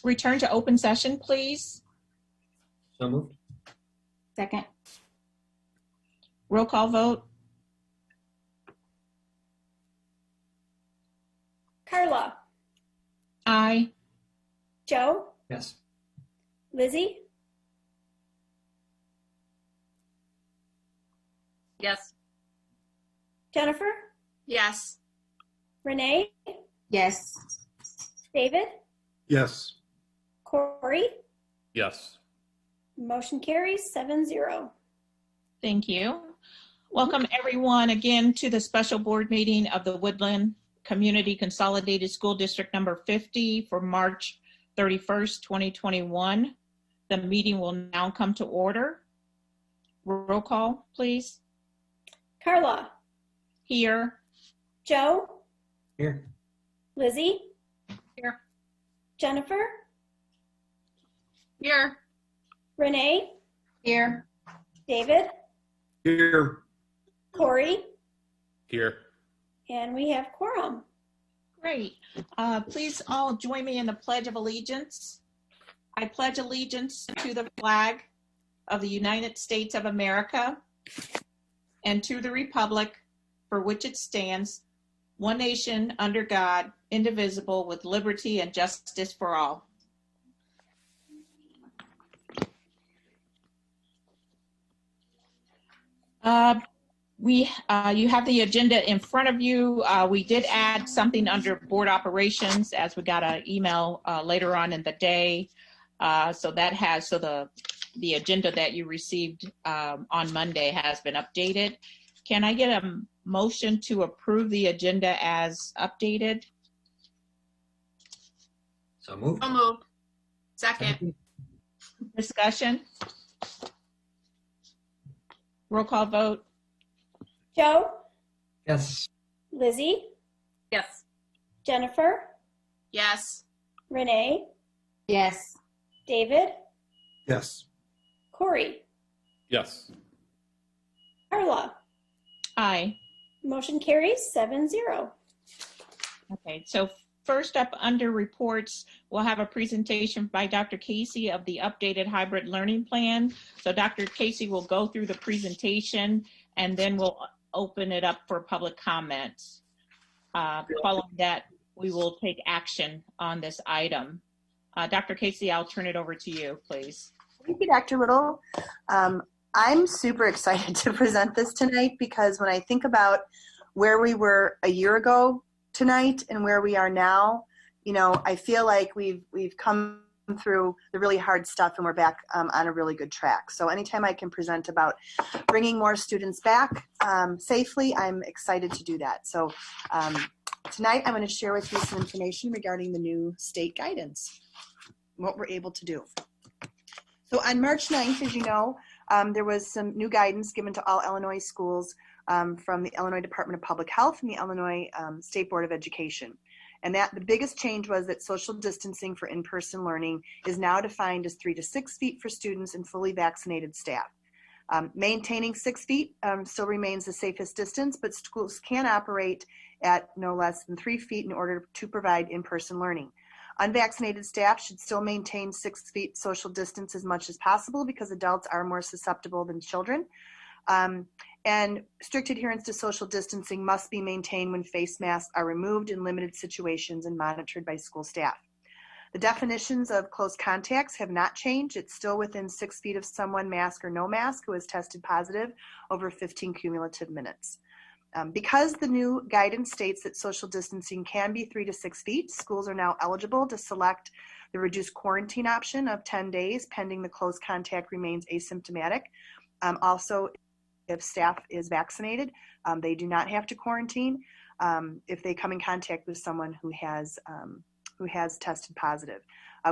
return to open session, please? So moved. Second. Roll call vote. Carla, Aye. Joe, Yes. Lizzie, Yes. Jennifer, Yes. Renee, Yes. David, Yes. Corey. Yes. Motion carries 7-0. Thank you. Welcome everyone again to the special board meeting of the Woodland Community Consolidated School District number 50 for March 31st, 2021. The meeting will now come to order. Roll call, please. Carla, Here. Joe, Here. Lizzie, Here. Jennifer, Here. Renee, Here. David, Here. Corey, Here. and we have quorum. Great. Please all join me in the Pledge of Allegiance. I pledge allegiance to the flag of the United States of America and to the republic for which it stands, one nation under God, indivisible, with liberty and justice for all. You have the agenda in front of you. We did add something under board operations as we got an email later on in the day. So the agenda that you received on Monday has been updated. Can I get a motion to approve the agenda as updated? So moved. So moved. Second. Discussion? Roll call vote. Joe, Yes. Lizzie, Yes. Jennifer, Yes. Renee, Yes. David, Yes. Corey, Yes. Carla. Aye. Motion carries 7-0. Okay, so first up under reports, we'll have a presentation by Dr. Casey of the updated hybrid learning plan. So Dr. Casey will go through the presentation and then we'll open it up for public comments. Following that, we will take action on this item. Dr. Casey, I'll turn it over to you, please. Thank you, Dr. Riddle. I'm super excited to present this tonight because when I think about where we were a year ago tonight and where we are now, you know, I feel like we've come through the really hard stuff and we're back on a really good track. So anytime I can present about bringing more students back safely, I'm excited to do that. So tonight I'm going to share with you some information regarding the new state guidance, what we're able to do. So on March 9th, as you know, there was some new guidance given to all Illinois schools from the Illinois Department of Public Health and the Illinois State Board of Education. And that the biggest change was that social distancing for in-person learning is now defined as 3 to 6 feet for students and fully vaccinated staff. Maintaining 6 feet still remains the safest distance, but schools can operate at no less than 3 feet in order to provide in-person learning. Unvaccinated staff should still maintain 6 feet social distance as much as possible because adults are more susceptible than children. And strict adherence to social distancing must be maintained when face masks are removed in limited situations and monitored by school staff. The definitions of close contacts have not changed. It's still within 6 feet of someone, mask or no mask, who has tested positive over 15 cumulative minutes. Because the new guidance states that social distancing can be 3 to 6 feet, schools are now eligible to select the reduced quarantine option of 10 days pending the close contact remains asymptomatic. Also, if staff is vaccinated, they do not have to quarantine if they come in contact with someone who has tested positive.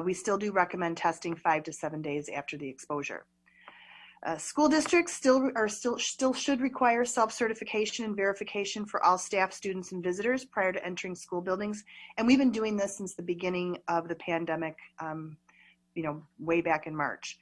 We still do recommend testing 5 to 7 days after the exposure. School districts still should require self-certification and verification for all staff, students, and visitors prior to entering school buildings. And we've been doing this since the beginning of the pandemic, way back in March.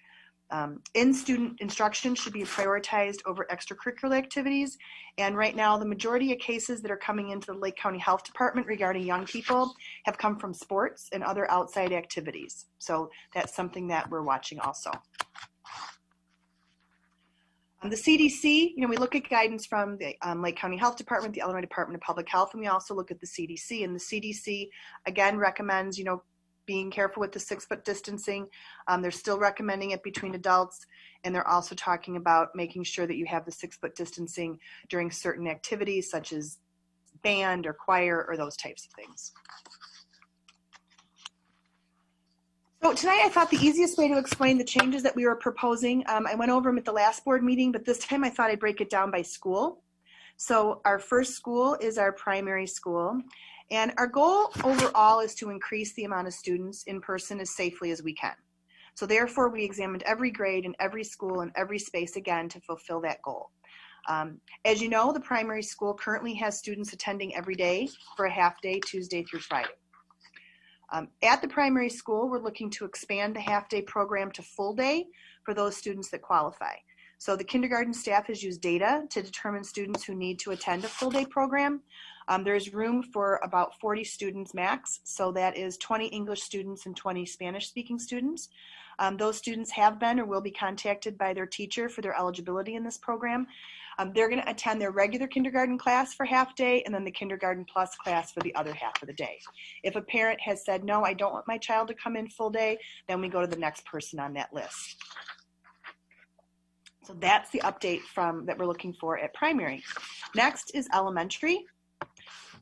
In-student instruction should be prioritized over extracurricular activities. And right now, the majority of cases that are coming into the Lake County Health Department regarding young people have come from sports and other outside activities. So that's something that we're watching also. The CDC, we look at guidance from the Lake County Health Department, the Illinois Department of Public Health, and we also look at the CDC. And the CDC, again, recommends, being careful with the 6-foot distancing. They're still recommending it between adults, and they're also talking about making sure that you have the 6-foot distancing during certain activities such as band or choir or those types of things. So tonight I thought the easiest way to explain the changes that we were proposing, I went over them at the last board meeting, but this time I thought I'd break it down by school. So our first school is our primary school. And our goal overall is to increase the amount of students in person as safely as we can. So therefore, we examined every grade and every school and every space again to fulfill that goal. As you know, the primary school currently has students attending every day for a half day, Tuesday through Friday. At the primary school, we're looking to expand the half-day program to full day for those students that qualify. So the kindergarten staff has used data to determine students who need to attend a full-day program. There's room for about 40 students max, so that is 20 English students and 20 Spanish-speaking students. Those students have been or will be contacted by their teacher for their eligibility in this program. They're going to attend their regular kindergarten class for half day and then the kindergarten plus class for the other half of the day. If a parent has said, no, I don't want my child to come in full day, then we go to the next person on that list. So that's the update that we're looking for at primary. Next is elementary.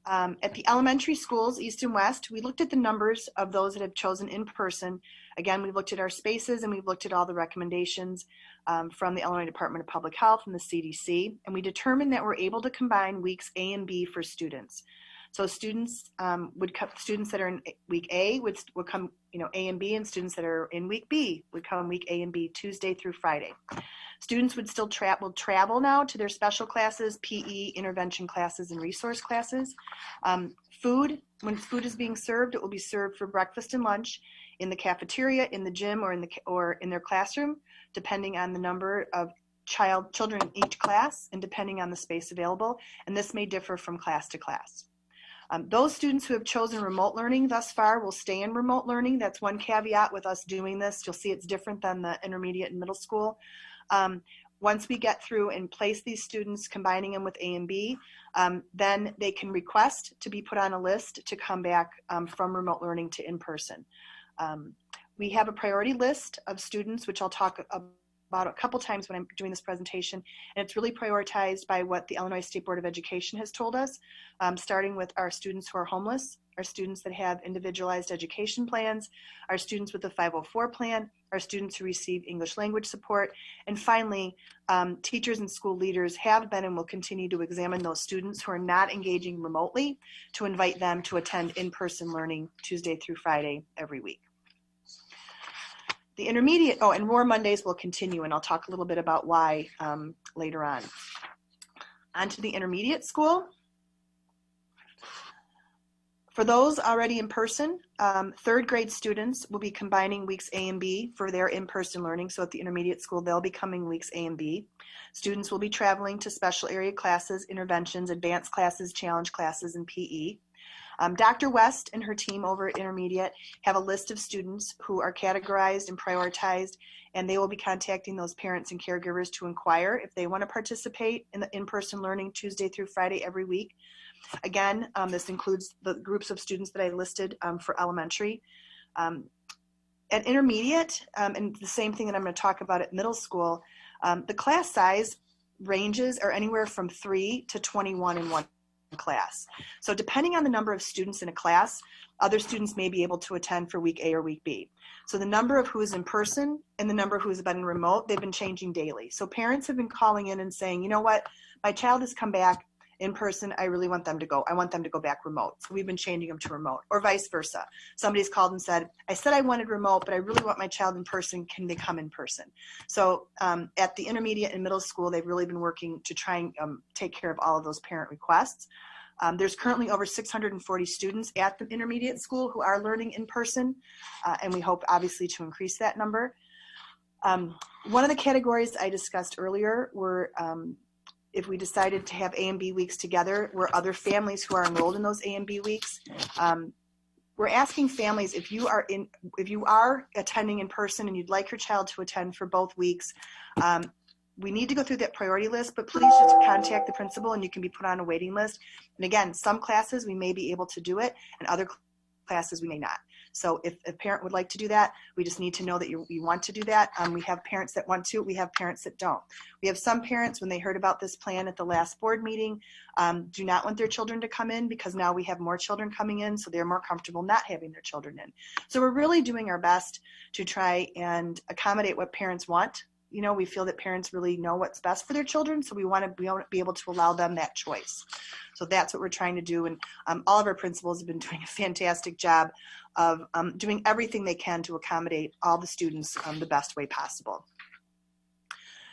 At the elementary schools, East and West, we looked at the numbers of those that have chosen in person. Again, we've looked at our spaces and we've looked at all the recommendations from the Illinois Department of Public Health and the CDC, and we determined that we're able to combine weeks A and B for students. So students students that are in week A would come, A and B, and students that are in week B would come in week A and B, Tuesday through Friday. Students would still travel now to their special classes, PE, intervention classes, and resource classes. Food, when food is being served, it will be served for breakfast and lunch in the cafeteria, in the gym, or in their classroom, depending on the number of children in each class and depending on the space available. And this may differ from class to class. Those students who have chosen remote learning thus far will stay in remote learning. That's one caveat with us doing this. You'll see it's different than the intermediate and middle school. Once we get through and place these students, combining them with A and B, then they can request to be put on a list to come back from remote learning to in-person. We have a priority list of students, which I'll talk about a couple times when I'm doing this presentation, and it's really prioritized by what the Illinois State Board of Education has told us, starting with our students who are homeless, our students that have individualized education plans, our students with the 504 plan, our students who receive English language support, and finally, teachers and school leaders have been and will continue to examine those students who are not engaging remotely to invite them to attend in-person learning Tuesday through Friday every week. The intermediate, and Roar Mondays will continue, and I'll talk a little bit about why later on. On to the intermediate school. For those already in person, third grade students will be combining weeks A and B for their in-person learning. So at the intermediate school, they'll be coming weeks A and B. Students will be traveling to special area classes, interventions, advanced classes, challenge classes, and PE. Dr. West and her team over at Intermediate have a list of students who are categorized and prioritized, and they will be contacting those parents and caregivers to inquire if they want to participate in the in-person learning Tuesday through Friday every week. Again, this includes the groups of students that I listed for elementary. At Intermediate, and the same thing that I'm going to talk about at middle school, the class size ranges are anywhere from 3 to 21 in one class. So depending on the number of students in a class, other students may be able to attend for week A or week B. So the number of who is in person and the number who has been remote, they've been changing daily. So parents have been calling in and saying, you know what, my child has come back in person, I really want them to go. I want them to go back remote. So we've been changing them to remote, or vice versa. Somebody's called and said, I said I wanted remote, but I really want my child in person. Can they come in person? So at the intermediate and middle school, they've really been working to try and take care of all of those parent requests. There's currently over 640 students at the intermediate school who are learning in person, and we hope obviously to increase that number. One of the categories I discussed earlier were if we decided to have A and B weeks together, were other families who are enrolled in those A and B weeks. We're asking families, if you are attending in person and you'd like your child to attend for both weeks, we need to go through that priority list, but please just contact the principal and you can be put on a waiting list. And again, some classes we may be able to do it and other classes we may not. So if a parent would like to do that, we just need to know that you want to do that. We have parents that want to, we have parents that don't. We have some parents, when they heard about this plan at the last board meeting, do not want their children to come in because now we have more children coming in, so they're more comfortable not having their children in. So we're really doing our best to try and accommodate what parents want. You know, we feel that parents really know what's best for their children, so we want to be able to allow them that choice. So that's what we're trying to do, and all of our principals have been doing a fantastic job of doing everything they can to accommodate all the students the best way possible.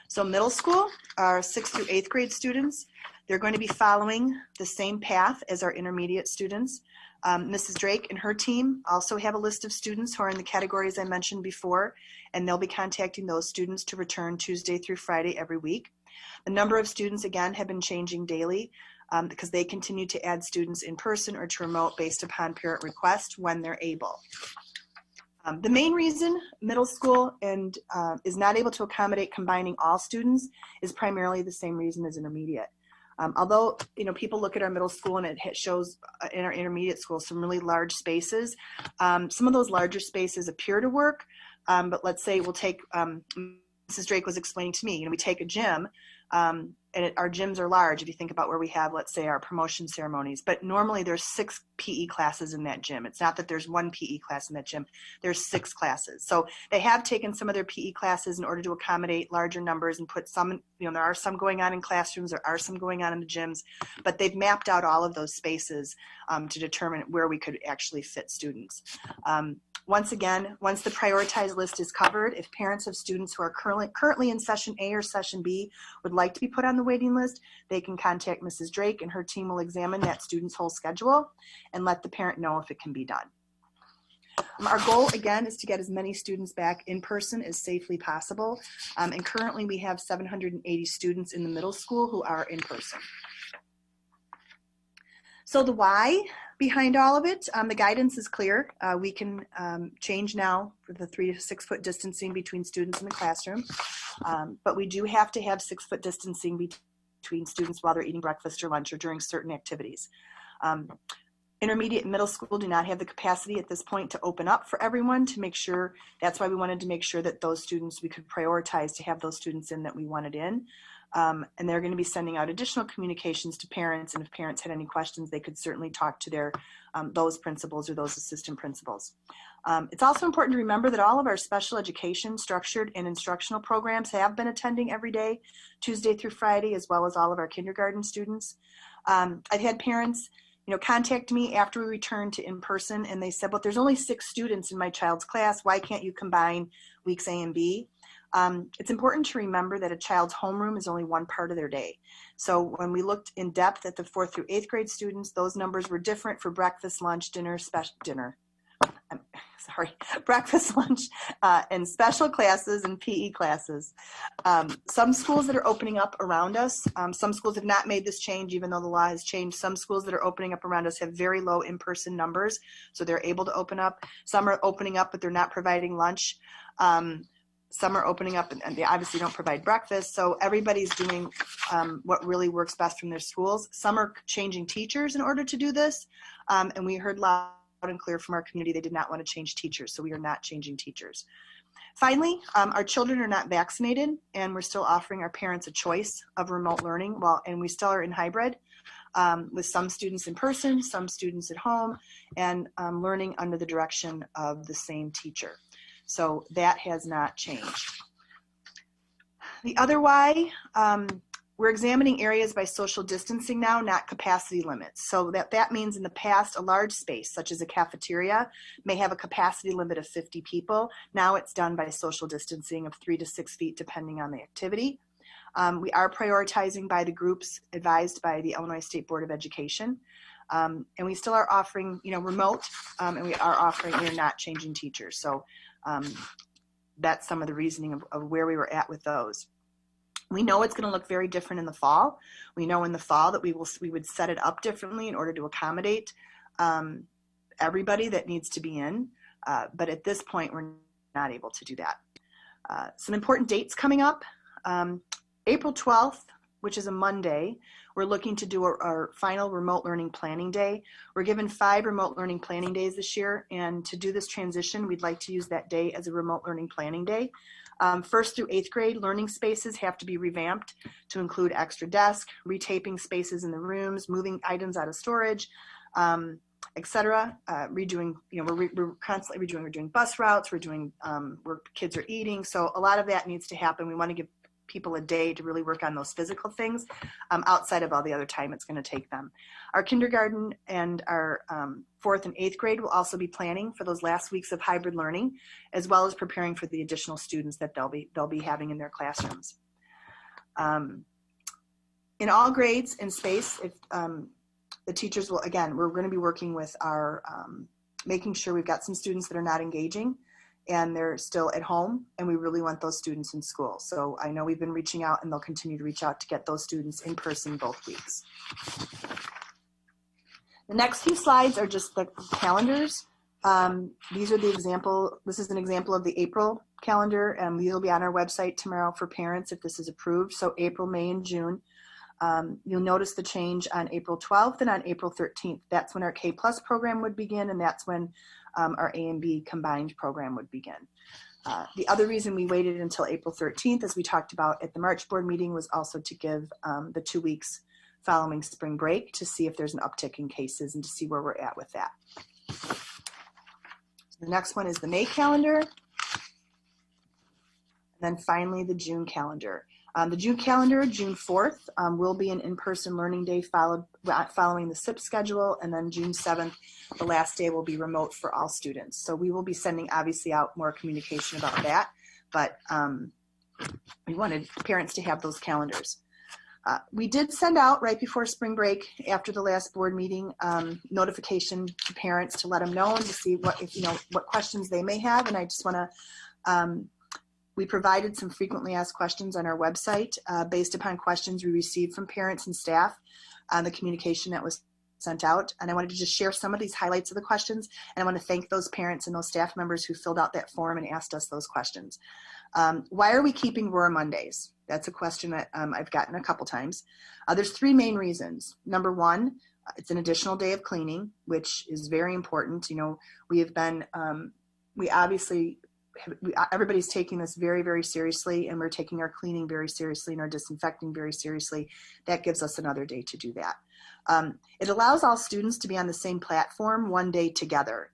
So middle school, our 6th through 8th grade students, they're going to be following the same path as our intermediate students. Mrs. Drake and her team also have a list of students who are in the categories I mentioned before, and they'll be contacting those students to return Tuesday through Friday every week. The number of students, again, have been changing daily because they continue to add students in person or to remote based upon parent request when they're able. The main reason middle school is not able to accommodate combining all students is primarily the same reason as intermediate. Although, you know, people look at our middle school and it shows in our intermediate school some really large spaces. Some of those larger spaces appear to work, but let's say we'll take, Mrs. Drake was explaining to me, you know, we take a gym, and our gyms are large if you think about where we have, let's say, our promotion ceremonies, but normally there's 6 PE classes in that gym. It's not that there's 1 PE class in that gym, there's 6 classes. So they have taken some of their PE classes in order to accommodate larger numbers and put some, you know, there are some going on in classrooms, there are some going on in the gyms, but they've mapped out all of those spaces to determine where we could actually fit students. Once again, once the prioritized list is covered, if parents of students who are currently in session A or session B would like to be put on the waiting list, they can contact Mrs. Drake and her team will examine that student's whole schedule and let the parent know if it can be done. Our goal, again, is to get as many students back in person as safely possible. And currently we have 780 students in the middle school who are in person. So the why behind all of it, the guidance is clear. We can change now for the 3 to 6 foot distancing between students in the classroom, but we do have to have 6 foot distancing between students while they're eating breakfast or lunch or during certain activities. Intermediate and middle school do not have the capacity at this point to open up for everyone to make sure. That's why we wanted to make sure that those students, we could prioritize to have those students in that we wanted in. And they're going to be sending out additional communications to parents, and if parents had any questions, they could certainly talk to their those principals or those assistant principals. It's also important to remember that all of our special education structured and instructional programs have been attending every day, Tuesday through Friday, as well as all of our kindergarten students. I've had parents, you know, contact me after we returned to in-person, and they said, well, there's only 6 students in my child's class. Why can't you combine weeks A and B? It's important to remember that a child's homeroom is only one part of their day. So when we looked in depth at the 4th through 8th grade students, those numbers were different for breakfast, lunch, breakfast, lunch, and special classes and PE classes. Some schools that are opening up around us, some schools have not made this change even though the law has changed. Some schools that are opening up around us have very low in-person numbers, so they're able to open up. Some are opening up, but they're not providing lunch. Some are opening up and they obviously don't provide breakfast. So everybody's doing what really works best from their schools. Some are changing teachers in order to do this. And we heard loud and clear from our community they did not want to change teachers. So we are not changing teachers. Finally, our children are not vaccinated and we're still offering our parents a choice of remote learning. And we still are in hybrid with some students in person, some students at home, and learning under the direction of the same teacher. So that has not changed. The other why, we're examining areas by social distancing now, not capacity limits. So that means in the past, a large space, such as a cafeteria, may have a capacity limit of 50 people. Now it's done by social distancing of 3 to 6 feet, depending on the activity. We are prioritizing by the groups advised by the Illinois State Board of Education. And we still are offering, remote, and we are not changing teachers. So that's some of the reasoning of where we were at with those. We know it's going to look very different in the fall. We know in the fall that we would set it up differently in order to accommodate everybody that needs to be in. But at this point, we're not able to do that. Some important dates coming up. April 12th, which is a Monday, we're looking to do our final remote learning planning day. We're given 5 remote learning planning days this year, and to do this transition, we'd like to use that day as a remote learning planning day. 1st through 8th grade learning spaces have to be revamped to include extra desk, retaping spaces in the rooms, moving items out of storage, etc. Redoing, we're constantly redoing. We're doing bus routes. We're doing where kids are eating. So a lot of that needs to happen. We want to give people a day to really work on those physical things outside of all the other time it's going to take them. Our kindergarten and our 4th and 8th grade will also be planning for those last weeks of hybrid learning, as well as preparing for the additional students that they'll be having in their classrooms. In all grades in space, if the teachers will, again, we're going to be working with our, making sure we've got some students that are not engaging and they're still at home, and we really want those students in school. So I know we've been reaching out, and they'll continue to reach out to get those students in person both weeks. The next few slides are just the calendars. These are the example, this is an example of the April calendar, and these will be on our website tomorrow for parents if this is approved. So April, May, and June. You'll notice the change on April 12th and on April 13th. That's when our K+ program would begin, and that's when our A and B combined program would begin. The other reason we waited until April 13th, as we talked about at the March board meeting, was also to give the 2 weeks following spring break to see if there's an uptick in cases and to see where we're at with that. The next one is the May calendar. And then finally, the June calendar. The June calendar, June 4th, will be an in-person learning day following the SIP schedule, and then June 7th, the last day will be remote for all students. So we will be sending, obviously, out more communication about that, but we wanted parents to have those calendars. We did send out right before spring break, after the last board meeting, notification to parents to let them know and to see what questions they may have, and I just want to we provided some frequently asked questions on our website based upon questions we received from parents and staff on the communication that was sent out. And I wanted to just share some of these highlights of the questions. And I want to thank those parents and those staff members who filled out that form and asked us those questions. Why are we keeping Roar Mondays? That's a question that I've gotten a couple times. There's 3 main reasons. Number 1, it's an additional day of cleaning, which is very important. We have been, everybody's taking this very, very seriously, and we're taking our cleaning very seriously and our disinfecting very seriously. That gives us another day to do that. It allows all students to be on the same platform one day together.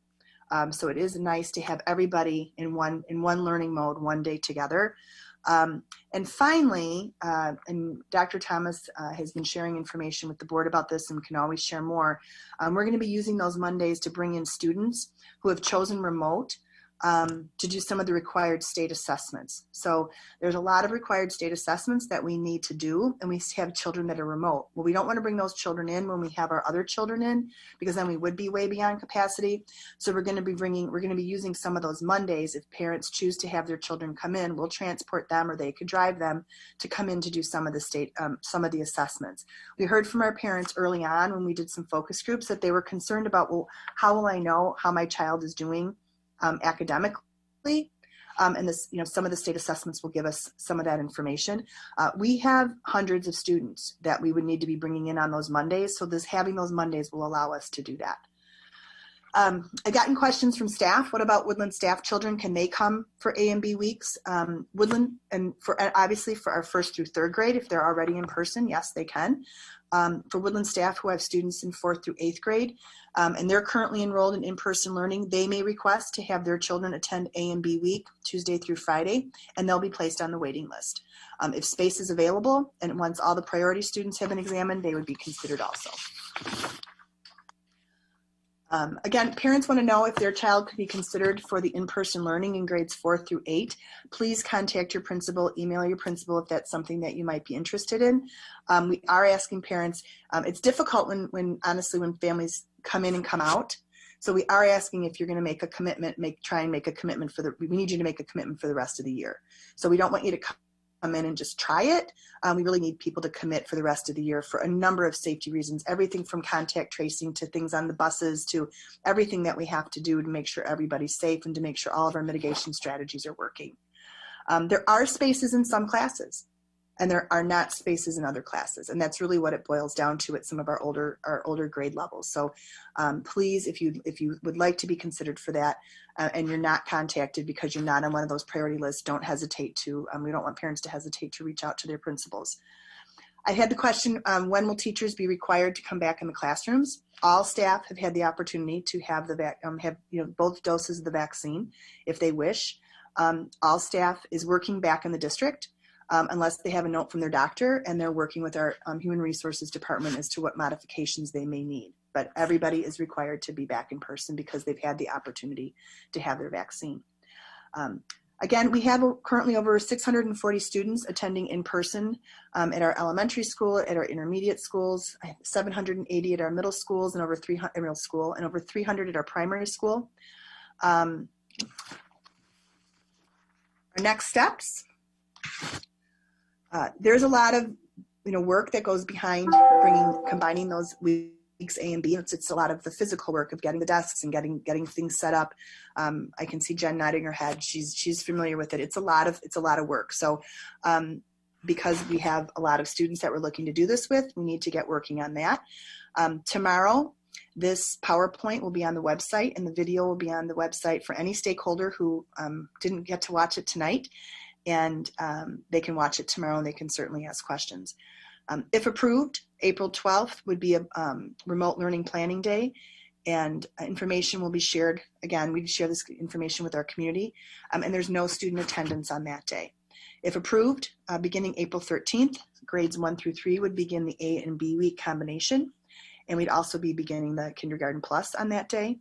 So it is nice to have everybody in one learning mode one day together. And finally, and Dr. Thomas has been sharing information with the board about this and can always share more. We're going to be using those Mondays to bring in students who have chosen remote to do some of the required state assessments. So there's a lot of required state assessments that we need to do, and we have children that are remote. Well, we don't want to bring those children in when we have our other children in, because then we would be way beyond capacity. So we're going to be using some of those Mondays. If parents choose to have their children come in, we'll transport them, or they could drive them to come in to do some of the assessments. We heard from our parents early on when we did some focus groups that they were concerned about, well, how will I know how my child is doing academically, and this, some of the state assessments will give us some of that information. We have hundreds of students that we would need to be bringing in on those Mondays, so having those Mondays will allow us to do that. I've gotten questions from staff. What about Woodland staff children? Can they come for A and B weeks? Woodland, and obviously for our 1st through 3rd grade, if they're already in person, yes, they can. For Woodland staff who have students in 4th through 8th grade, and they're currently enrolled in in-person learning, they may request to have their children attend A and B week, Tuesday through Friday, and they'll be placed on the waiting list. If space is available, and once all the priority students have been examined, they would be considered also. Again, parents want to know if their child could be considered for the in-person learning in grades 4 through 8. Please contact your principal, email your principal if that's something that you might be interested in. We are asking parents, it's difficult when honestly, when families come in and come out. So we are asking if you're going to make a commitment, try and make a commitment we need you to make a commitment for the rest of the year. So we don't want you to come in and just try it. We really need people to commit for the rest of the year for a number of safety reasons, everything from contact tracing to things on the buses to everything that we have to do to make sure everybody's safe and to make sure all of our mitigation strategies are working. There are spaces in some classes, and there are not spaces in other classes. And that's really what it boils down to at some of our older grade levels. So please, if you would like to be considered for that and you're not contacted because you're not on one of those priority lists, don't hesitate to, we don't want parents to hesitate to reach out to their principals. I had the question, when will teachers be required to come back in the classrooms? All staff have had the opportunity to have both doses of the vaccine if they wish. All staff is working back in the district. Unless they have a note from their doctor, and they're working with our Human Resources Department as to what modifications they may need. But everybody is required to be back in person because they've had the opportunity to have their vaccine. Again, we have currently over 640 students attending in person at our elementary school, at our intermediate schools, 780 at our middle schools, and over 300 middle school, and over 300 at our primary school. Our next steps. There's a lot of work that goes behind combining those weeks A and B. It's a lot of the physical work of getting the desks and getting things set up. I can see Jen nodding her head. She's familiar with it. It's a lot of work. So because we have a lot of students that we're looking to do this with, we need to get working on that. Tomorrow, this PowerPoint will be on the website, and the video will be on the website for any stakeholder who didn't get to watch it tonight. And they can watch it tomorrow, and they can certainly ask questions. If approved, April 12th would be a remote learning planning day, and information will be shared. Again, we share this information with our community, and there's no student attendance on that day. If approved, beginning April 13th, grades 1 through 3 would begin the A and B week combination, and we'd also be beginning the Kindergarten Plus on that day.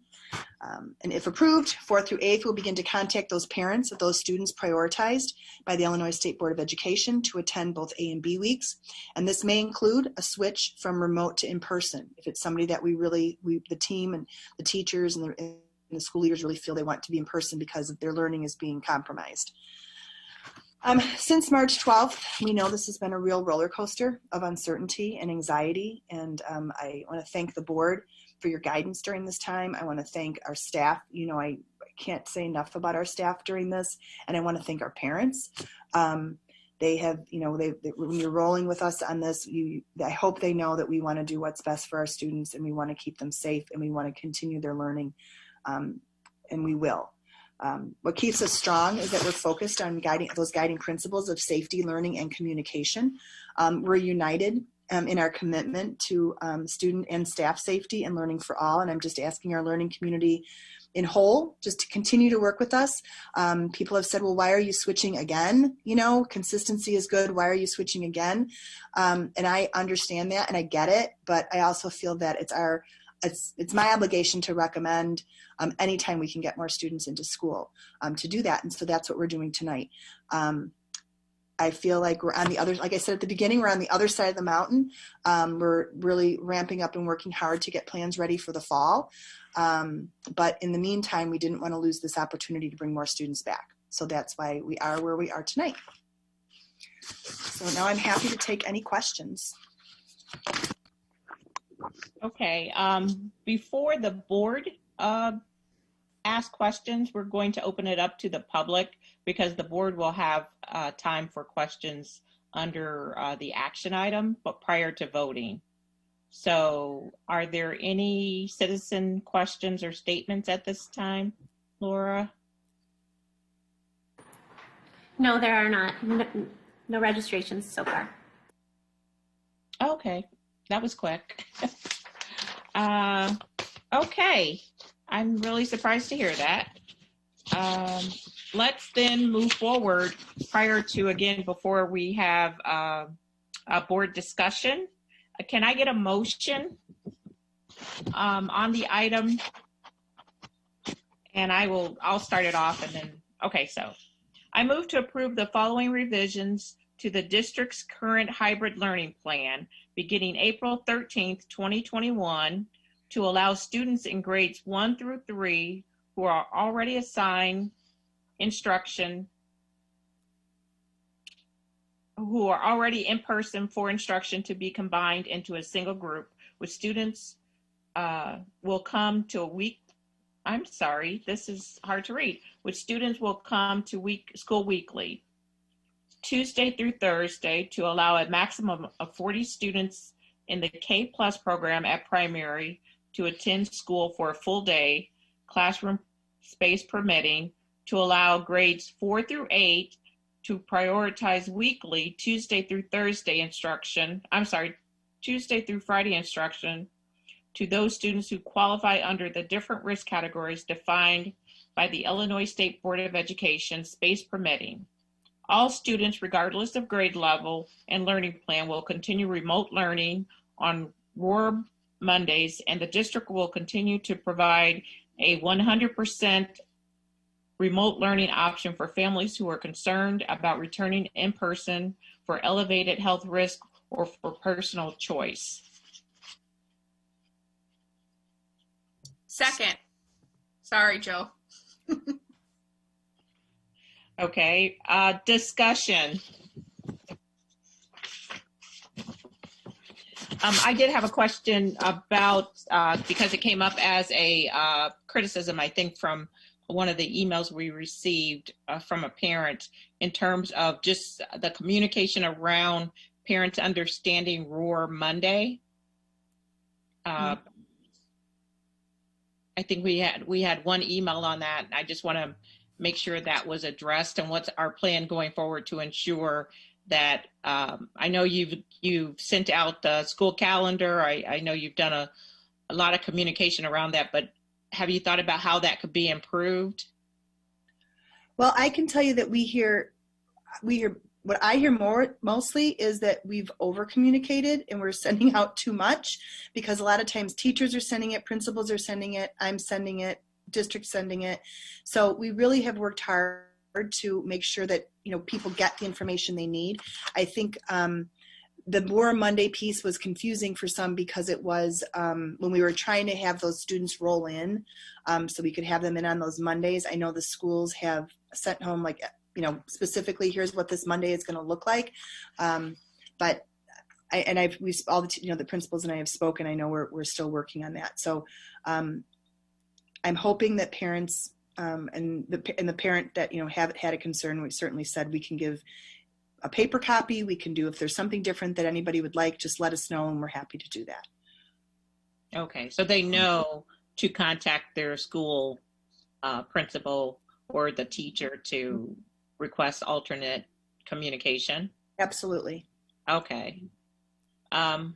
And if approved, 4th through 8th, we'll begin to contact those parents of those students prioritized by the Illinois State Board of Education to attend both A and B weeks. And this may include a switch from remote to in-person. If it's somebody that the team and the teachers and the school leaders really feel they want to be in person because their learning is being compromised. Since March 12th, we know this has been a real roller coaster of uncertainty and anxiety. And I want to thank the board for your guidance during this time. I want to thank our staff. I can't say enough about our staff during this. And I want to thank our parents. They have, when you're rolling with us on this, I hope they know that we want to do what's best for our students, and we want to keep them safe, and we want to continue their learning, and we will. What keeps us strong is that we're focused on those guiding principles of safety, learning, and communication. We're united in our commitment to student and staff safety and learning for all. And I'm just asking our learning community in whole just to continue to work with us. People have said, well, why are you switching again? Consistency is good. Why are you switching again? And I understand that and I get it, but I also feel that it's my obligation to recommend anytime we can get more students into school to do that. And so that's what we're doing tonight. I feel like we're on the other, like I said at the beginning, we're on the other side of the mountain. We're really ramping up and working hard to get plans ready for the fall. But in the meantime, we didn't want to lose this opportunity to bring more students back. So that's why we are where we are tonight. So now I'm happy to take any questions. Okay, before the board ask questions, we're going to open it up to the public because the board will have time for questions under the action item, but prior to voting. So are there any citizen questions or statements at this time, Laura? No, there are not. No registrations so far. Okay, that was quick. Okay, I'm really surprised to hear that. Let's then move forward before we have a board discussion. Can I get a motion on the item? And I'll start it off and then, okay, so I move to approve the following revisions to the district's current hybrid learning plan beginning April 13th, 2021 to allow students in grades 1 through 3 who are already assigned instruction, who are already in person for instruction, to be combined into a single group, with students will come to a week. I'm sorry, this is hard to read. Which students will come to school weekly, Tuesday through Thursday, to allow a maximum of 40 students in the K+ program at primary to attend school for a full day, classroom space permitting, to allow grades 4 through 8 to prioritize weekly Tuesday through Thursday instruction. Tuesday through Friday instruction to those students who qualify under the different risk categories defined by the Illinois State Board of Education, space permitting. All students, regardless of grade level and learning plan, will continue remote learning on Roar Mondays, and the district will continue to provide a 100% remote learning option for families who are concerned about returning in person for elevated health risk or for personal choice. Second. Sorry, Joe. Okay, discussion. I did have a question about, because it came up as a criticism, I think, from one of the emails we received from a parent, in terms of just the communication around parents understanding Roar Monday. I think we had one email on that. I just want to make sure that was addressed, and what's our plan going forward to ensure that, I know you've sent out the school calendar. I know you've done a lot of communication around that, but have you thought about how that could be improved? Well, I can tell you that we hear what I hear mostly is that we've over communicated and we're sending out too much, because a lot of times teachers are sending it, principals are sending it, I'm sending it, district sending it. So we really have worked hard to make sure that, you know, people get the information they need. I think the Roar Monday piece was confusing for some, because it was when we were trying to have those students roll in, so we could have them in on those Mondays. I know the schools have sent home, like, you know, specifically, here's what this Monday is going to look like. But the principals and I have spoken. I know we're still working on that. So I'm hoping that parents and the parent that, you know, have had a concern, we certainly said we can give a paper copy. We can do, if there's something different that anybody would like, just let us know, and we're happy to do that. Okay, so they know to contact their school principal or the teacher to request alternate communication? Absolutely. Okay. Then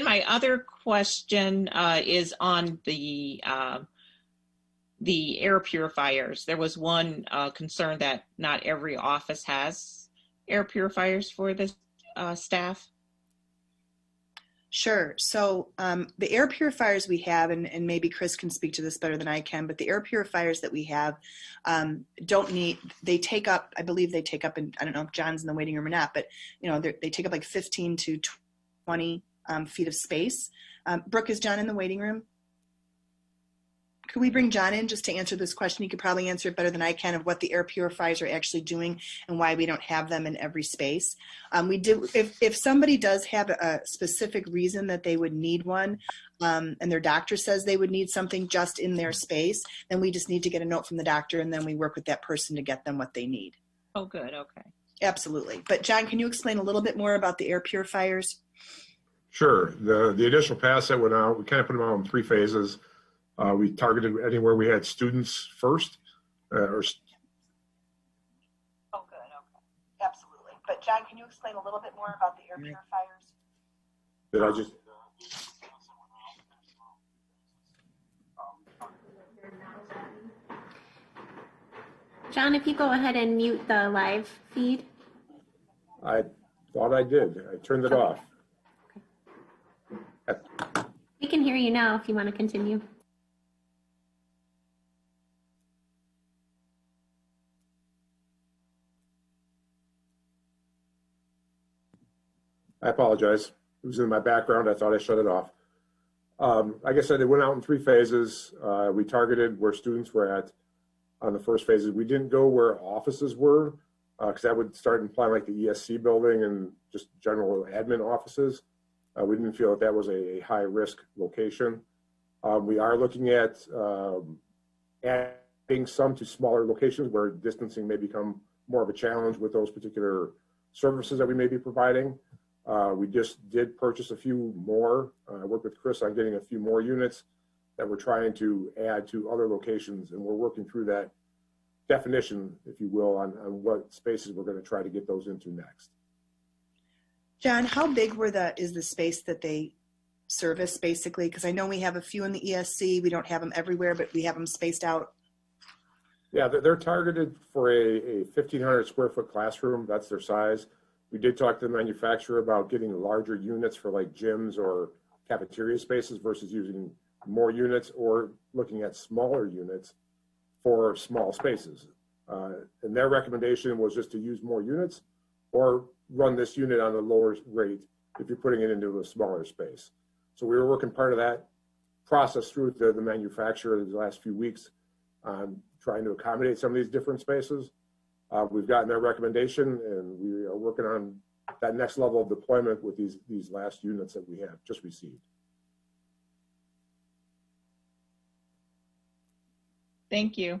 my other question is on the air purifiers. There was one concern that not every office has air purifiers for the staff. Sure. So the air purifiers we have, and maybe Chris can speak to this better than I can, but the air purifiers that we have they take up, I believe they take up, and I don't know if John's in the waiting room or not, but you know, they take up like 15 to 20 feet of space. Brooke, is John in the waiting room? Could we bring John in just to answer this question? He could probably answer it better than I can, of what the air purifiers are actually doing and why we don't have them in every space. We do, if somebody does have a specific reason that they would need one, and their doctor says they would need something just in their space, then we just need to get a note from the doctor, and then we work with that person to get them what they need. Oh, good. Okay. Absolutely. But John, can you explain a little bit more about the air purifiers? Sure. The initial pass that went out, we kind of put them out in 3 phases. We targeted anywhere we had students first. Oh, good. Okay. Absolutely. But John, can you explain a little bit more about the air purifiers? Did I just? John, if you go ahead and mute the live feed. I thought I did. I turned it off. We can hear you now if you want to continue. I apologize. It was in my background. I thought I shut it off. Like I said, it went out in 3 phases. We targeted where students were at on the first phases. We didn't go where offices were because that would start implying like the ESC building and just general admin offices. We didn't feel that was a high risk location. We are looking at adding some to smaller locations where distancing may become more of a challenge with those particular services that we may be providing. We just did purchase a few more. I worked with Chris on getting a few more units that we're trying to add to other locations, and we're working through that definition, if you will, on what spaces we're going to try to get those into next. John, how big is the space that they service basically? Because I know we have a few in the ESC. We don't have them everywhere, but we have them spaced out. Yeah, they're targeted for a 1,500 square foot classroom. That's their size. We did talk to the manufacturer about getting larger units for like gyms or cafeteria spaces versus using more units or looking at smaller units for small spaces. And their recommendation was just to use more units or run this unit on a lower rate if you're putting it into a smaller space. So we were working part of that process through the manufacturer the last few weeks on trying to accommodate some of these different spaces. We've gotten their recommendation, and we are working on that next level of deployment with these last units that we have just received. Thank you.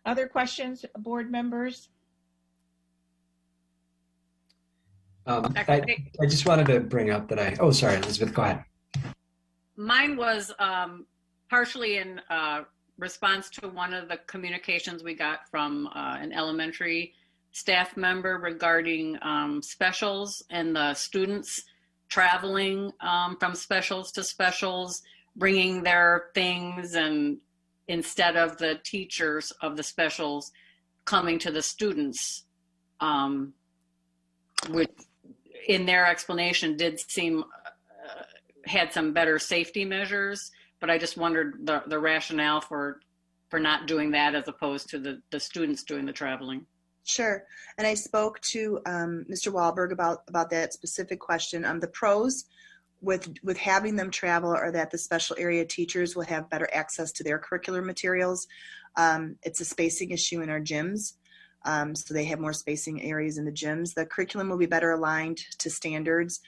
Other questions, board members? I just wanted to bring up that oh, sorry, Elizabeth, go ahead. Mine was partially in response to one of the communications we got from an elementary staff member regarding specials and the students traveling from specials to specials, bringing their things, and instead of the teachers of the specials coming to the students, which in their explanation did seem had some better safety measures, but I just wondered the rationale for not doing that as opposed to the students doing the traveling. Sure. And I spoke to Mr. Wahlberg about that specific question. The pros with having them travel are that the special area teachers will have better access to their curricular materials. It's a spacing issue in our gyms. So they have more spacing areas in the gyms. The curriculum will be better aligned to standards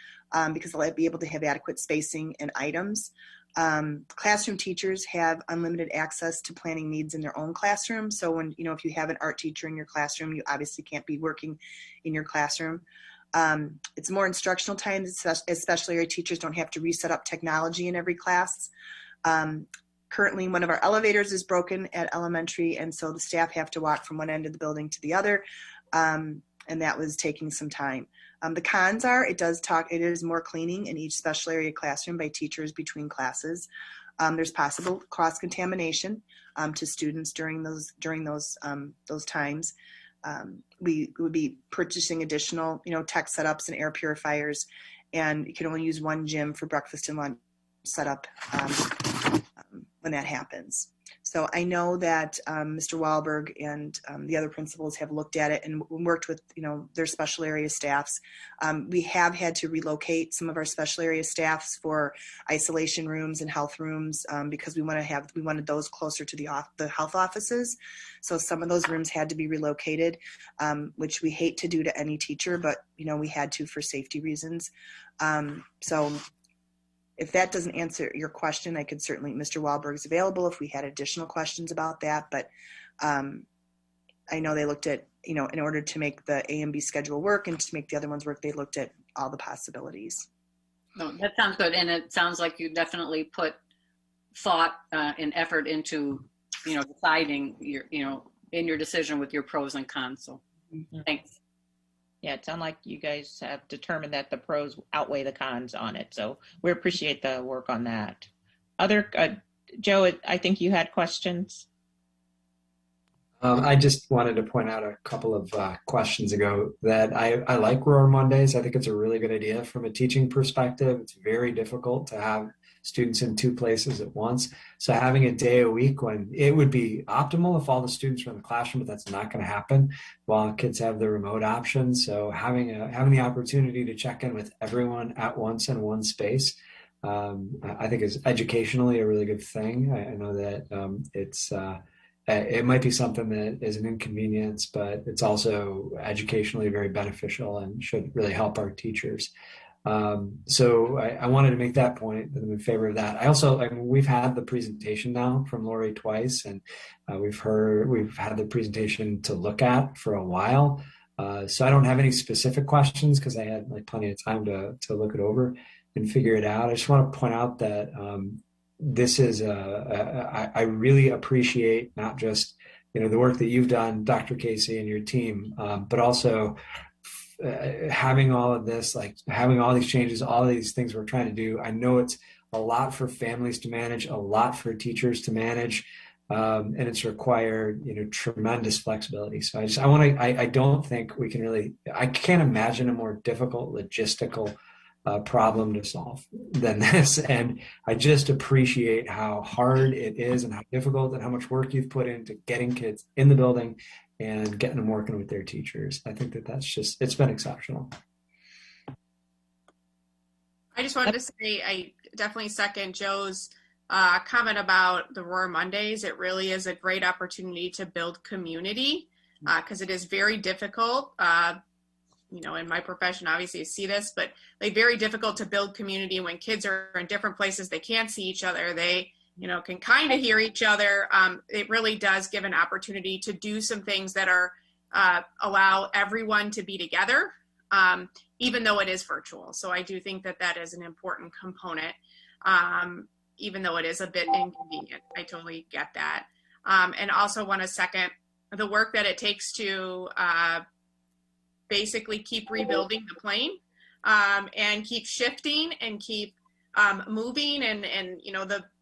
because they'll be able to have adequate spacing and items. Classroom teachers have unlimited access to planning needs in their own classroom. So when, if you have an art teacher in your classroom, you obviously can't be working in your classroom. It's more instructional time, especially our teachers don't have to reset up technology in every class. Currently, one of our elevators is broken at elementary, and so the staff have to walk from one end of the building to the other, and that was taking some time. The cons are it is more cleaning in each special area classroom by teachers between classes. There's possible cross-contamination to students during those times. We would be purchasing additional, tech setups and air purifiers, and you can only use one gym for breakfast and lunch setup when that happens. So I know that Mr. Wahlberg and the other principals have looked at it and worked with, their special area staffs. We have had to relocate some of our special area staffs for isolation rooms and health rooms because we wanted those closer to the health offices. So some of those rooms had to be relocated, which we hate to do to any teacher, but we had to for safety reasons. So if that doesn't answer your question, I could certainly, Mr. Wahlberg is available if we had additional questions about that. But I know they looked at, in order to make the A and B schedule work and to make the other ones work, they looked at all the possibilities. No, that sounds good. And it sounds like you definitely put thought and effort into, deciding in your decision with your pros and cons. So thanks. Yeah, it sounds like you guys have determined that the pros outweigh the cons on it. So we appreciate the work on that. Joe, I think you had questions. I just wanted to point out a couple of questions ago that I like Roar Mondays. I think it's a really good idea from a teaching perspective. It's very difficult to have students in 2 places at once. So having a day a week when it would be optimal if all the students were in the classroom, but that's not going to happen while kids have the remote option. So having the opportunity to check in with everyone at once in one space I think is educationally a really good thing. I know that it might be something that is an inconvenience, but it's also educationally very beneficial and should really help our teachers. So I wanted to make that point that I'm in favor of that. We've had the presentation now from Lori twice, and we've had the presentation to look at for a while. So I don't have any specific questions because I had plenty of time to look it over and figure it out. I just want to point out that this is I really appreciate not just the work that you've done, Dr. Casey, and your team, but also having all of this, having all these changes, all of these things we're trying to do. I know it's a lot for families to manage, a lot for teachers to manage, and it's required tremendous flexibility. So I don't think we can really. I can't imagine a more difficult logistical problem to solve than this, and I just appreciate how hard it is and how difficult and how much work you've put into getting kids in the building and getting them working with their teachers. I think it's been exceptional. I just wanted to say I definitely second Joe's comment about the Roar Mondays. It really is a great opportunity to build community because it is very difficult. In my profession, obviously, I see this, but very difficult to build community when kids are in different places. They can't see each other. They, can kind of hear each other. It really does give an opportunity to do some things that are allow everyone to be together, even though it is virtual. So I do think that is an important component, even though it is a bit inconvenient. I totally get that. And also want to second the work that it takes to basically keep rebuilding the plane and keep shifting and keep moving and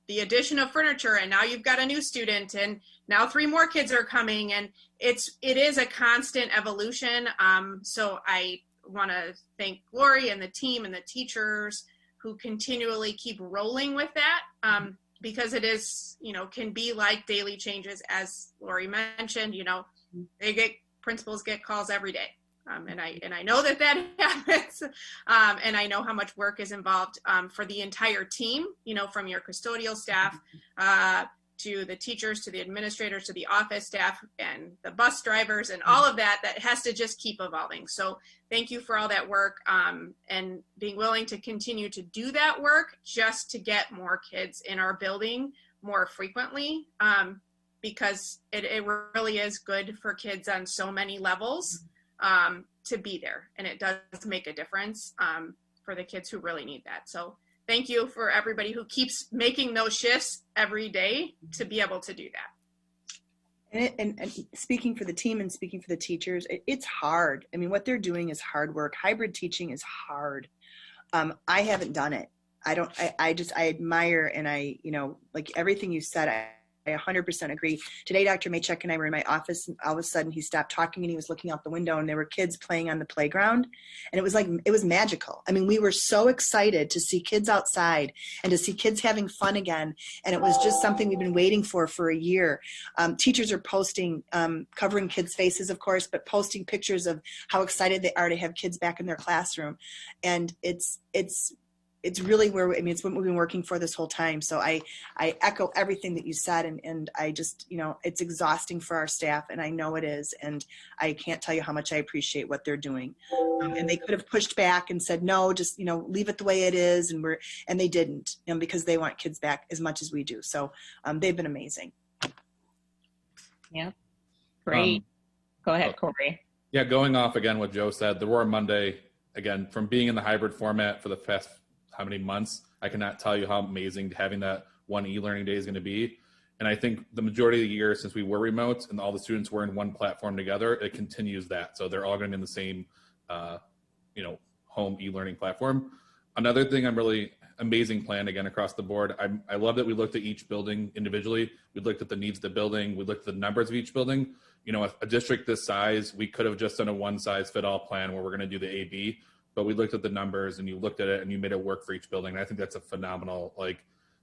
the addition of furniture, and now you've got a new student and now 3 more kids are coming, and it is a constant evolution. So I want to thank Lori and the team and the teachers who continually keep rolling with that because it is, can be like daily changes, as Lori mentioned. Principals get calls every day. And I know that happens, and I know how much work is involved for the entire team, from your custodial staff to the teachers, to the administrators, to the office staff, and the bus drivers, and all of that has to just keep evolving. So thank you for all that work and being willing to continue to do that work just to get more kids in our building more frequently, because it really is good for kids on so many levels. To be there, and it does make a difference for the kids who really need that. So thank you for everybody who keeps making those shifts every day to be able to do that. And speaking for the team and speaking for the teachers, it's hard. I mean, what they're doing is hard work. Hybrid teaching is hard. I haven't done it. I admire, and like everything you said, I 100% agree. Today, Dr. Maychek and I were in my office, and all of a sudden he stopped talking and he was looking out the window, and there were kids playing on the playground. And it was magical. I mean, we were so excited to see kids outside and to see kids having fun again. And it was just something we've been waiting for a year. Teachers are posting, covering kids' faces, of course, but posting pictures of how excited they are to have kids back in their classroom. And it's really it's what we've been working for this whole time. So I echo everything that you said, and I just, it's exhausting for our staff, and I know it is, and I can't tell you how much I appreciate what they're doing. And they could have pushed back and said, no, just, leave it the way it is, and they didn't, because they want kids back as much as we do. So they've been amazing. Yeah, great. Go ahead, Corey. Yeah, going off again what Joe said, the Roar Monday, again, from being in the hybrid format for the past how many months, I cannot tell you how amazing having that one e-learning day is going to be. And I think the majority of the year since we were remote and all the students were in one platform together, it continues that. So they're all going to be in the same, home e-learning platform. Another thing I'm really amazing plan again across the board. I love that we looked at each building individually. We looked at the needs of the building. We looked at the numbers of each building. A district this size, we could have just done a one size fit all plan where we're going to do the A/B. But we looked at the numbers and you looked at it and you made it work for each building. And I think that's a phenomenal,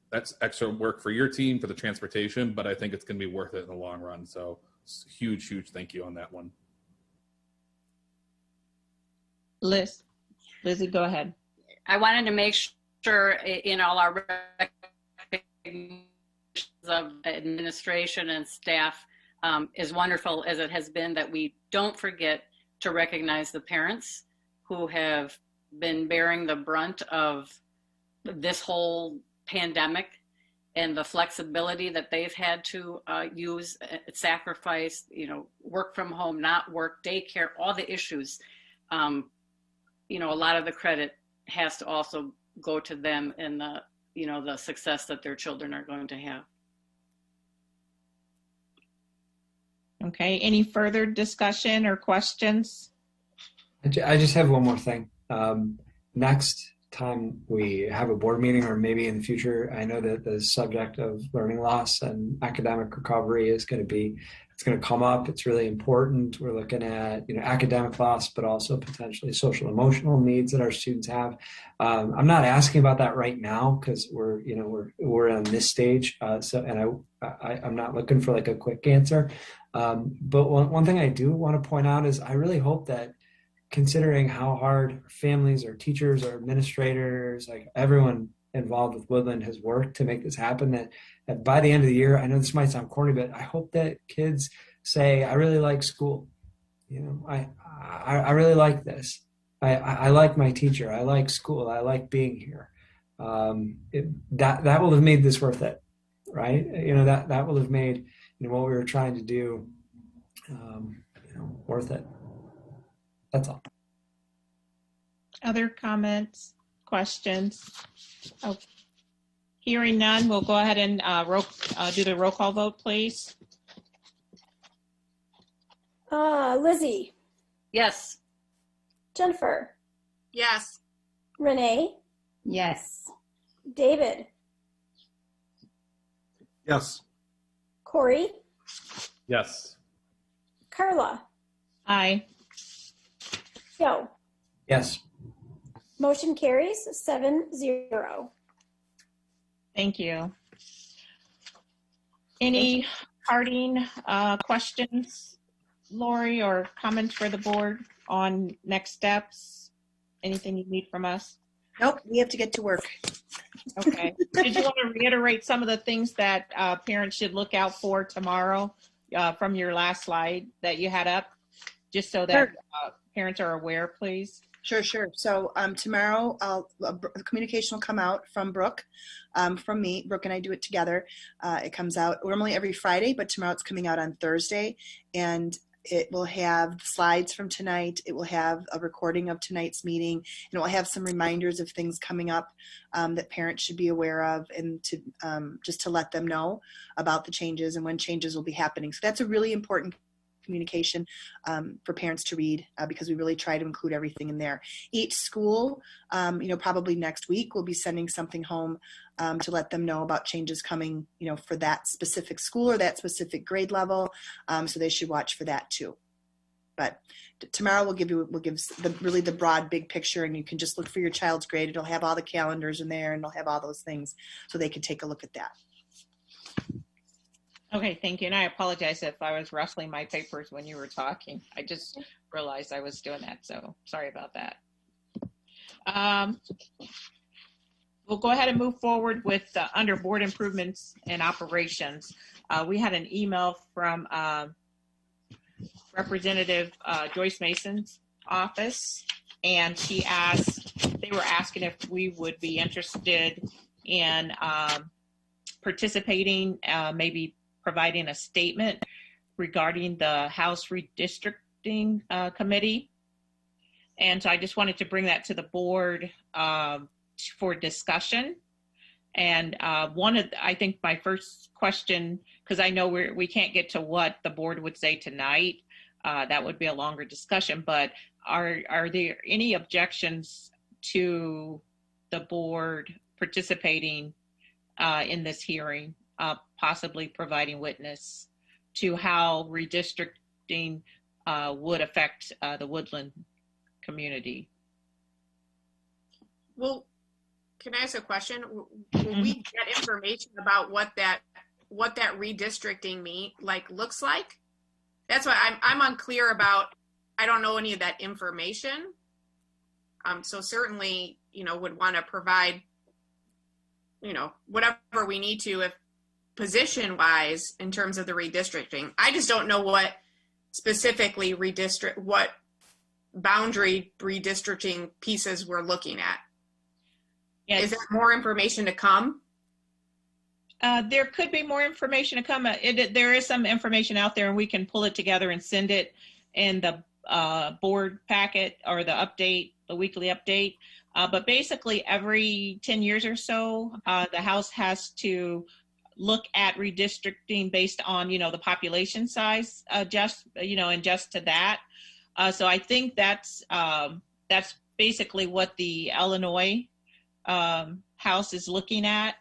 that's extra work for your team, for the transportation, but I think it's going to be worth it in the long run. So huge, huge thank you on that one. Lizzie, go ahead. I wanted to make sure in all our recognitions of administration and staff, as wonderful as it has been, that we don't forget to recognize the parents who have been bearing the brunt of this whole pandemic and the flexibility that they've had to use, sacrifice, work from home, not work, daycare, all the issues. A lot of the credit has to also go to them and the success that their children are going to have. Okay, any further discussion or questions? I just have one more thing. Next time we have a board meeting, or maybe in the future, I know that the subject of learning loss and academic recovery is going to come up. It's really important. We're looking at academic loss, but also potentially social emotional needs that our students have. I'm not asking about that right now because we're on this stage. I'm not looking for like a quick answer. But one thing I do want to point out is I really hope that, considering how hard families or teachers or administrators, like everyone involved with Woodland has worked to make this happen, that by the end of the year, I know this might sound corny, but I hope that kids say, I really like school. I really like this. I like my teacher. I like school. I like being here. That will have made this worth it, right? That will have made what we were trying to do, worth it. That's all. Other comments, questions? Oh, hearing none, we'll go ahead and do the roll call vote, please. Lizzie, Yes. Jennifer, Yes. Renee, Yes. David, Yes. Corey, Yes. Carla, Aye. Joe. Yes. Motion carries 7-0. Thank you. Any parting questions, Lori, or comments for the board on next steps? Anything you need from us? Nope, we have to get to work. Okay. Did you want to reiterate some of the things that parents should look out for tomorrow from your last slide that you had up, just so that parents are aware, please? Sure. So tomorrow, the communication will come out from Brooke, from me. Brooke and I do it together. It comes out normally every Friday, but tomorrow it's coming out on Thursday. And it will have slides from tonight. It will have a recording of tonight's meeting. And it will have some reminders of things coming up that parents should be aware of, and to just to let them know about the changes and when changes will be happening. So that's a really important communication for parents to read, because we really try to include everything in there. Each school, probably next week, will be sending something home to let them know about changes coming, for that specific school or that specific grade level. So they should watch for that too. But tomorrow we'll give the broad big picture, and you can just look for your child's grade. It'll have all the calendars in there, and it'll have all those things, so they can take a look at that. Okay, thank you. And I apologize if I was rustling my papers when you were talking. I just realized I was doing that, so sorry about that. We'll go ahead and move forward with under board improvements and operations. We had an email from Representative Joyce Mason's office, and they were asking if we would be interested in participating, maybe providing a statement regarding the House Redistricting Committee. And so I just wanted to bring that to the board for discussion. And I think my first question, because I know we can't get to what the board would say tonight, that would be a longer discussion, but are there any objections to the board participating in this hearing, possibly providing witness to how redistricting would affect the Woodland community? Well, can I ask a question? Will we get information about what that redistricting looks like? That's why I'm unclear about. I don't know any of that information. So certainly, would want to provide whatever we need to, if position wise in terms of the redistricting. I just don't know what specifically what boundary redistricting pieces we're looking at. Yes. Is there more information to come? There could be more information to come. There is some information out there, and we can pull it together and send it in the board packet or the weekly update. But basically, every 10 years or so, the House has to look at redistricting based on, the population size, and just to that. So I think that's basically what the Illinois House is looking at.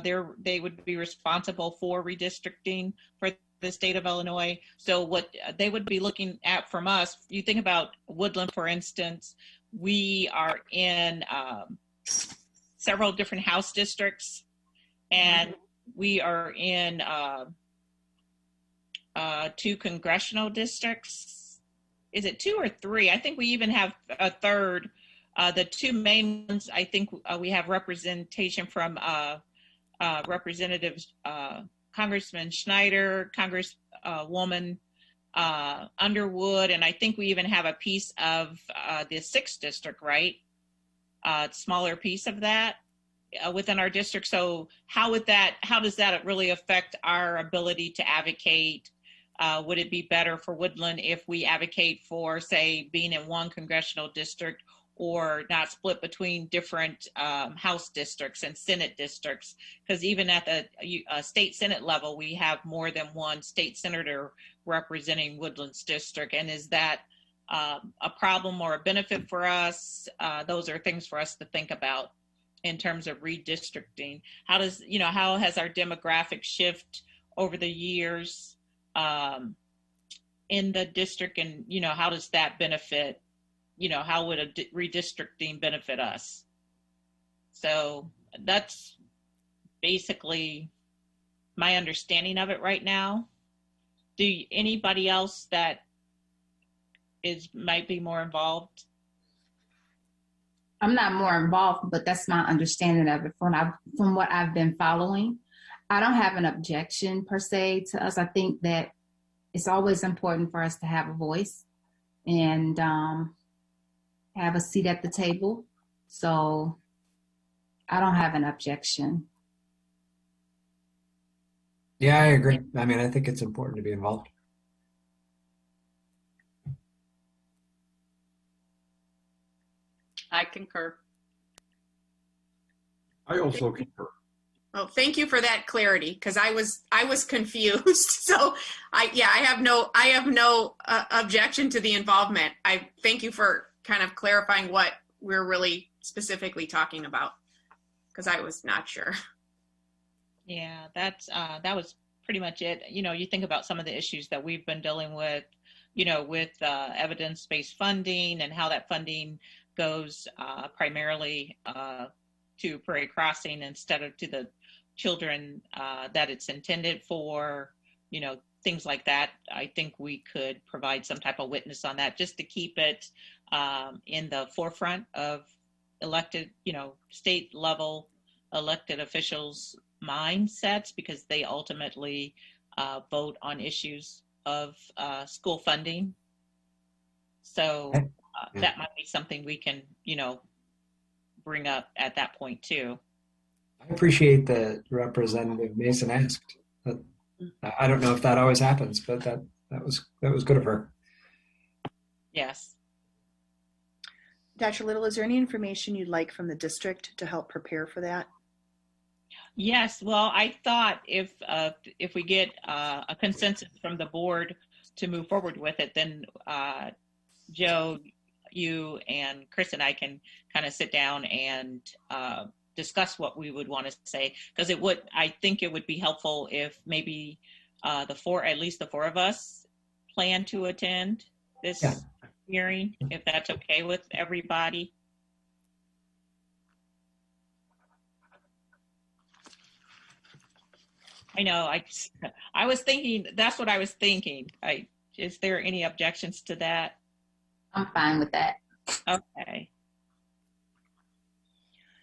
They would be responsible for redistricting for the state of Illinois. So what they would be looking at from us, you think about Woodland, for instance, we are in several different House districts, and we are in 2 congressional districts. Is it 2 or 3? I think we even have a third. The 2 main ones, I think we have representation from Representatives Congressman Schneider, Congresswoman Underwood, and I think we even have a piece of the 6th district, right? Smaller piece of that within our district. So how does that really affect our ability to advocate? Would it be better for Woodland if we advocate for, say, being in 1 congressional district, or not split between different House districts and Senate districts? Because even at the state Senate level, we have more than 1 state senator representing Woodland's district. And is that a problem or a benefit for us? Those are things for us to think about in terms of redistricting. How has our demographic shift over the years in the district, and how does that benefit? How would a redistricting benefit us? So that's basically my understanding of it right now. Do anybody else that might be more involved? I'm not more involved, but that's my understanding of it from what I've been following. I don't have an objection per se to us. I think that it's always important for us to have a voice and have a seat at the table. So I don't have an objection. Yeah, I agree. I mean, I think it's important to be involved. I concur. I also concur. Oh, thank you for that clarity, because I was confused. So I have no objection to the involvement. I thank you for kind of clarifying what we're really specifically talking about, because I was not sure. Yeah, that was pretty much it. You think about some of the issues that we've been dealing with, with evidence-based funding, and how that funding goes primarily to Prairie Crossing instead of to the children that it's intended for, things like that. I think we could provide some type of witness on that, just to keep it in the forefront of elected, state level elected officials' mindsets, because they ultimately vote on issues of school funding. So that might be something we can, bring up at that point too. I appreciate that Representative Mason asked. I don't know if that always happens, but that was good of her. Yes. Dr. Little, is there any information you'd like from the district to help prepare for that? Yes. Well, I thought if we get a consensus from the board to move forward with it, then Joe, you and Chris and I can kind of sit down and discuss what we would want to say, because I think it would be helpful if maybe at least the 4 of us plan to attend this hearing, if that's okay with everybody. I know, I was thinking, that's what I was thinking. Is there any objections to that? I'm fine with that. Okay.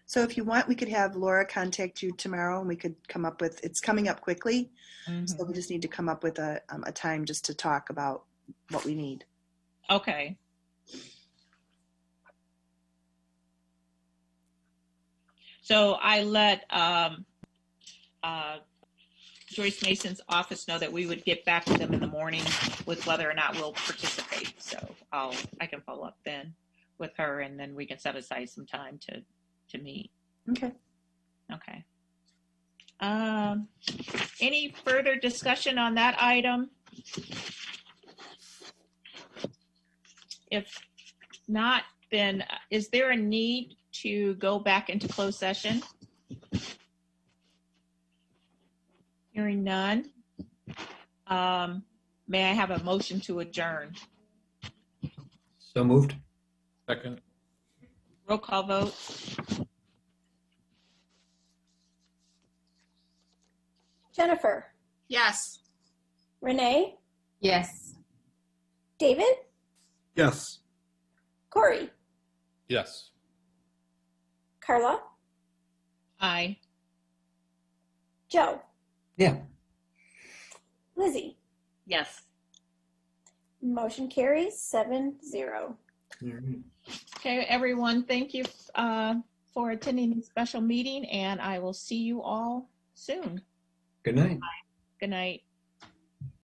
So if you want, we could have Laura contact you tomorrow and we could come up with, it's coming up quickly. So we just need to come up with a time just to talk about what we need. Okay. So I let Joyce Mason's office know that we would get back to them in the morning with whether or not we'll participate. So I can follow up then with her, and then we can set aside some time to meet. Okay. Okay. Any further discussion on that item? If not, then is there a need to go back into closed session? Hearing none. May I have a motion to adjourn? So moved. Second. Roll call vote. Jennifer, Yes. Renee, Yes. David, Yes. Corey, Yes. Carla, Aye. Joe, Yeah. Lizzie. Yes. Motion carries 7-0. All right. Okay, everyone, thank you for attending this special meeting, and I will see you all soon. Good night. Good night.